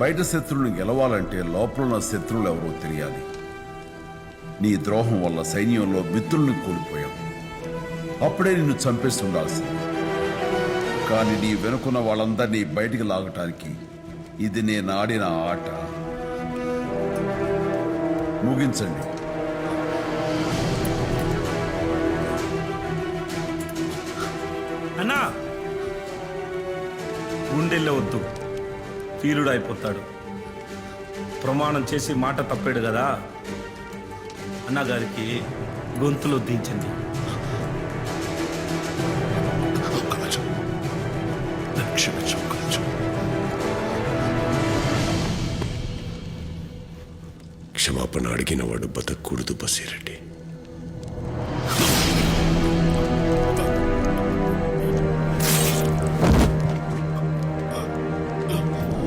బయట శత్రువుని గెలవాలంటే లోపల ఉన్న శత్రువులు ఎవరో తెలియాలి. నీ ద్రోహం వల్ల సైన్యంలో మిత్రుల్ని కోల్పోయావు. అప్పుడే నిన్ను చంపేసి ఉండాల్సింది. కానీ నీ వెనుకున్న వాళ్ళందరినీ బయటికి లాగటానికి ఇది నేను ఆడిన ఆట. ముగించండి. అన్నా, గుండెల్లో వద్దు, ఫీలుడు అయిపోతాడు. ప్రమాణం చేసి మాట తప్పాడు కదా, అన్నగారికి గొంతులో దించండి. క్షమాపణ అడిగిన వాడు బతకూడదు బసిరెడ్డి.